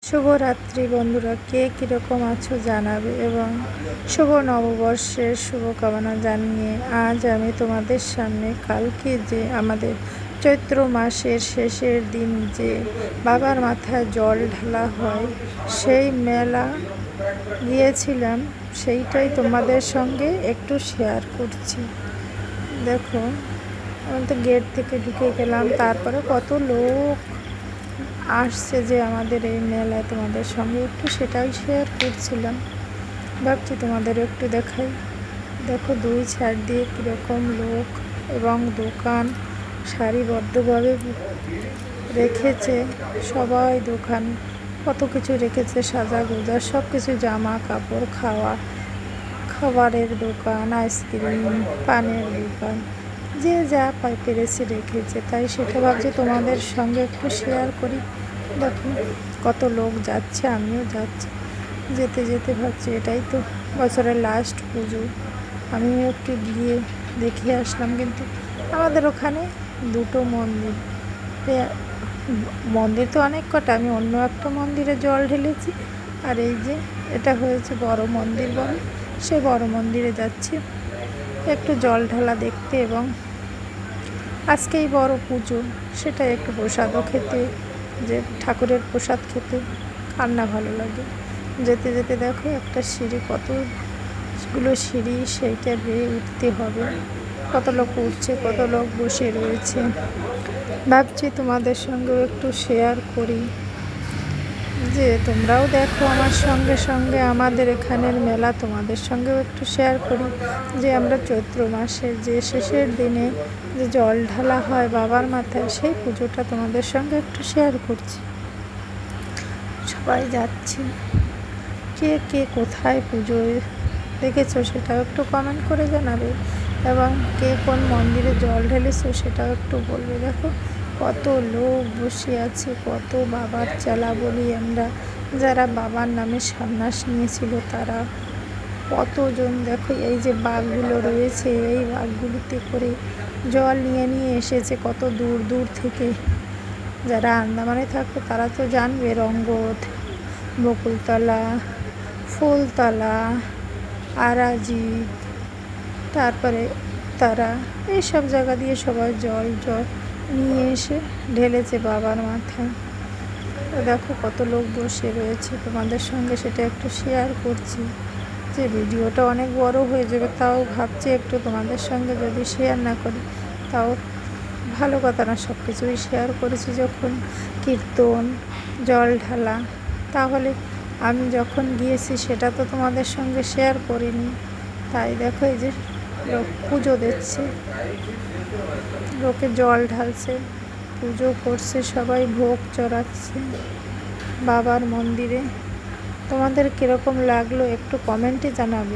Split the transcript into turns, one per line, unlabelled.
শুভরাত্রি বন্ধুরা, কে কীরকম আছো জানাবে এবং শুভ নববর্ষের শুভকামনা জানিয়ে আজ আমি তোমাদের সামনে কালকে যে আমাদের চৈত্র মাসের শেষের দিন যে বাবার মাথায় জল ঢালা হয় সেই মেলা গিয়েছিলাম, সেইটাই তোমাদের সঙ্গে একটু শেয়ার করছি। দেখো, আমি তো গেট থেকে ঢুকে গেলাম, তারপরে কত লোক আসছে যে আমাদের এই মেলায়, তোমাদের সঙ্গে একটু সেটাই শেয়ার করছিলাম। ভাবছি তোমাদের একটু দেখাই। দেখো দুই সাইড দিয়ে কীরকম লোক এবং দোকান সারিবদ্ধভাবে রেখেছে। সবাই দোকান কত কিছু রেখেছে, সাজা গোজা সব কিছু, জামা কাপড়, খাবারের দোকান, আইসক্রিম, পানের দোকান, যে যা পেরেছে রেখেছে। তাই সেটা ভাবছি তোমাদের সঙ্গে একটু শেয়ার করি। দেখো কত লোক যাচ্ছে, আমিও যাচ্ছি। যেতে যেতে ভাবছি এটাই তো বছরের লাস্ট পুজো, আমিও একটু গিয়ে দেখে আসলাম। কিন্তু আমাদের ওখানে দুটো মন্দির তো অনেক কটা, আমি অন্য একটা মন্দিরে জল ঢেলেছি। আর এই যে এটা হয়েছে বড় মন্দির বলে, সেই বড় মন্দিরে যাচ্ছি একটু জল ঢালা দেখতে এবং আজকেই বড় পুজো, সেটা একটু প্রসাদও খেতে, যে ঠাকুরের প্রসাদ খেতে কার না ভালো লাগে। যেতে যেতে দেখো একটা সিঁড়ি, কতগুলো সিঁড়ি, সেইটা বেয়ে উঠতে হবে। কত লোক উঠছে, কত লোক বসে রয়েছে। ভাবছি তোমাদের সঙ্গেও একটু শেয়ার করি, যে তোমরাও দেখো আমার সঙ্গে সঙ্গে আমাদের এখানের মেলা, তোমাদের সঙ্গেও একটু শেয়ার করি। যে আমরা চৈত্র মাসের যে শেষের দিনে যে জল ঢালা হয় বাবার মাথায়, সেই পুজোটা তোমাদের সঙ্গে একটু শেয়ার করছি। সবাই যাচ্ছি, কে কে কোথায় পুজোয় দেখেছো সেটাও একটু কমেন্ট করে জানাবে এবং কে কোন মন্দিরে জল ঢেলেছো সেটাও একটু বলবে। দেখো কত লোক বসে আছে, কত বাবার চেলা বলি আমরা, যারা বাবার নামে সন্ন্যাস নিয়েছিল তারা কতজন। দেখো এই যে বাঘগুলো রয়েছে, এই বাঘগুলিতে করে জল নিয়ে নিয়ে এসেছে কত দূর দূর থেকে। যারা আন্দামানে থাকতো তারা তো জানবে, রঙ্গত, বকুলতলা, ফুলতলা, আরাজিত, তারপরে তারা এইসব জায়গা দিয়ে সবাই জল নিয়ে এসে ঢেলেছে বাবার মাথায়। দেখো কত লোক বসে রয়েছে, তোমাদের সঙ্গে সেটা একটু শেয়ার করছি। যে ভিডিওটা অনেক বড় হয়ে যাবে, তাও ভাবছি একটু তোমাদের সঙ্গে যদি শেয়ার না করি তাও ভালো কথা না। সব কিছুই শেয়ার করেছি যখন, কীর্তন, জল ঢালা, তাহলে আমি যখন গিয়েছি সেটা তো তোমাদের সঙ্গে শেয়ার করিনি। তাই দেখো এই যে লোক পুজো দিচ্ছে, লোকে জল ঢালছে, পুজো করছে, সবাই ভোগ চড়াচ্ছে বাবার মন্দিরে। তোমাদের কীরকম লাগলো একটু কমেন্টে জানাবে।